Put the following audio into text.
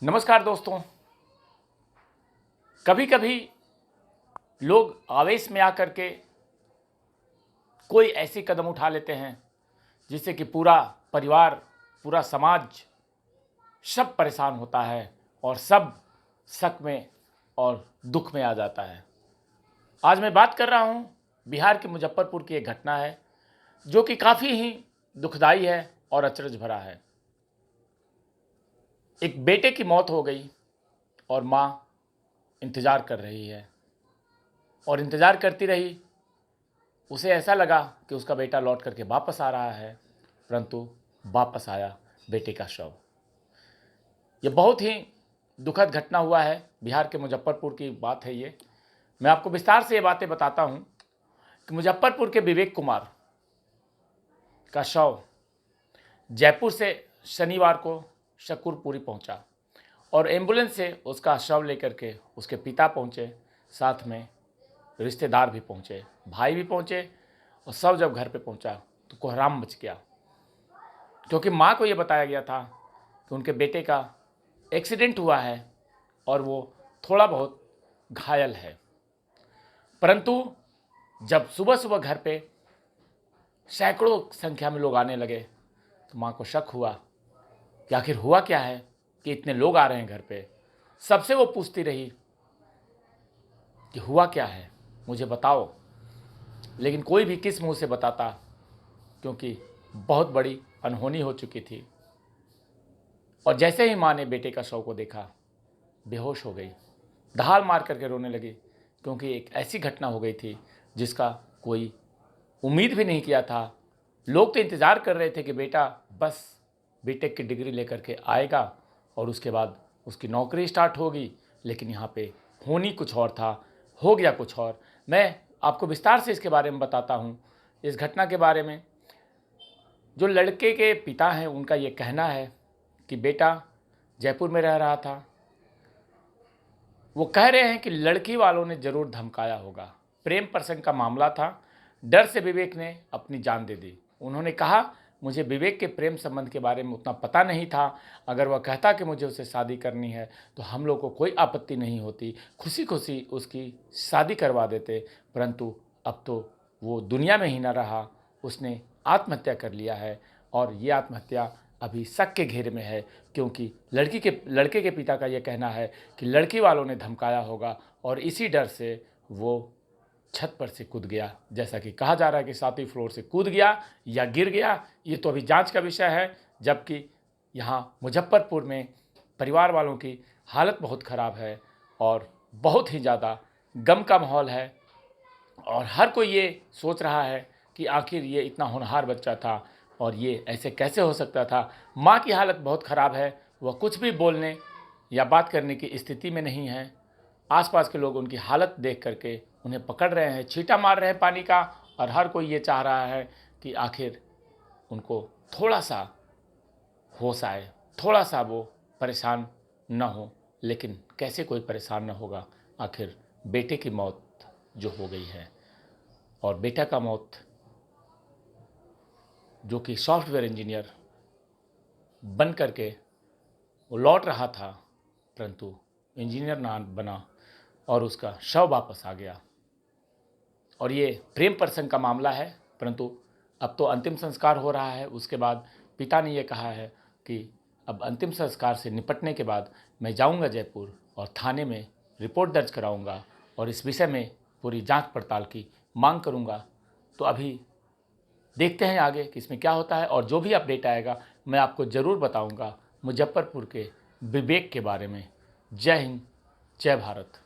नमस्कार दोस्तों। कभी कभी लोग आवेश में आकर के कोई ऐसी कदम उठा लेते हैं जिससे कि पूरा परिवार, पूरा समाज सब परेशान होता है और सब शक में और दुख में आ जाता है। आज मैं बात कर रहा हूँ बिहार के मुजफ्फरपुर की एक घटना है जो कि काफ़ी ही दुखदाई है और अचरज भरा है। एक बेटे की मौत हो गई और माँ इंतज़ार कर रही है और इंतज़ार करती रही। उसे ऐसा लगा कि उसका बेटा लौट करके वापस आ रहा है, परंतु वापस आया बेटे का शव। ये बहुत ही दुखद घटना हुआ है। बिहार के मुजफ्फरपुर की बात है ये। मैं आपको विस्तार से ये बातें बताता हूँ कि मुजफ्फरपुर के विवेक कुमार का शव जयपुर से शनिवार को शकरपुरी पहुँचा और एम्बुलेंस से उसका शव लेकर के उसके पिता पहुँचे, साथ में रिश्तेदार भी पहुँचे, भाई भी पहुँचे। और सब जब घर पे पहुँचा तो कोहराम मच गया, क्योंकि माँ को ये बताया गया था कि उनके बेटे का एक्सीडेंट हुआ है और वो थोड़ा बहुत घायल है। परंतु जब सुबह सुबह घर पे सैकड़ों संख्या में लोग आने लगे तो माँ को शक हुआ कि आखिर हुआ क्या है कि इतने लोग आ रहे हैं घर पे। सबसे वो पूछती रही कि हुआ क्या है, मुझे बताओ, लेकिन कोई भी किस मुंह से बताता, क्योंकि बहुत बड़ी अनहोनी हो चुकी थी। और जैसे ही माँ ने बेटे का शव को देखा, बेहोश हो गई, दहाड़ मार करके रोने लगी, क्योंकि एक ऐसी घटना हो गई थी जिसका कोई उम्मीद भी नहीं किया था। लोग तो इंतज़ार कर रहे थे कि बेटा बस बीटेक की डिग्री लेकर के आएगा और उसके बाद उसकी नौकरी स्टार्ट होगी, लेकिन यहाँ पे होनी कुछ और था, हो गया कुछ और। मैं आपको विस्तार से इसके बारे में बताता हूँ, इस घटना के बारे में। जो लड़के के पिता हैं उनका ये कहना है कि बेटा जयपुर में रह रहा था। वो कह रहे हैं कि लड़की वालों ने ज़रूर धमकाया होगा, प्रेम प्रसंग का मामला था, डर से विवेक ने अपनी जान दे दी। उन्होंने कहा, मुझे विवेक के प्रेम संबंध के बारे में उतना पता नहीं था। अगर वह कहता कि मुझे उससे शादी करनी है तो हम लोग को कोई आपत्ति नहीं होती, खुशी खुशी उसकी शादी करवा देते। परंतु अब तो वो दुनिया में ही न रहा, उसने आत्महत्या कर लिया है और ये आत्महत्या अभी शक के घेरे में है, क्योंकि लड़के के पिता का यह कहना है कि लड़की वालों ने धमकाया होगा और इसी डर से वो छत पर से कूद गया। जैसा कि कहा जा रहा है कि 7वीं फ्लोर से कूद गया या गिर गया, ये तो अभी जांच का विषय है। जबकि यहाँ मुजफ्फरपुर में परिवार वालों की हालत बहुत ख़राब है और बहुत ही ज़्यादा गम का माहौल है और हर कोई ये सोच रहा है कि आखिर ये इतना होनहार बच्चा था और ये ऐसे कैसे हो सकता था। माँ की हालत बहुत ख़राब है, वह कुछ भी बोलने या बात करने की स्थिति में नहीं है। आसपास के लोग उनकी हालत देख करके उन्हें पकड़ रहे हैं, छींटा मार रहे हैं पानी का, और हर कोई ये चाह रहा है कि आखिर उनको थोड़ा सा होश आए, थोड़ा सा वो परेशान न हो। लेकिन कैसे कोई परेशान न होगा, आखिर बेटे की मौत जो हो गई है, और बेटा का मौत जो कि सॉफ्टवेयर इंजीनियर बन करके वो लौट रहा था, परंतु इंजीनियर ना बना और उसका शव वापस आ गया। और ये प्रेम प्रसंग का मामला है, परंतु अब तो अंतिम संस्कार हो रहा है। उसके बाद पिता ने ये कहा है कि अब अंतिम संस्कार से निपटने के बाद मैं जाऊंगा जयपुर और थाने में रिपोर्ट दर्ज कराऊंगा और इस विषय में पूरी जांच पड़ताल की मांग करूंगा। तो अभी देखते हैं आगे कि इसमें क्या होता है, और जो भी अपडेट आएगा मैं आपको ज़रूर बताऊंगा मुजफ्फरपुर के विवेक के बारे में। जय हिंद, जय भारत।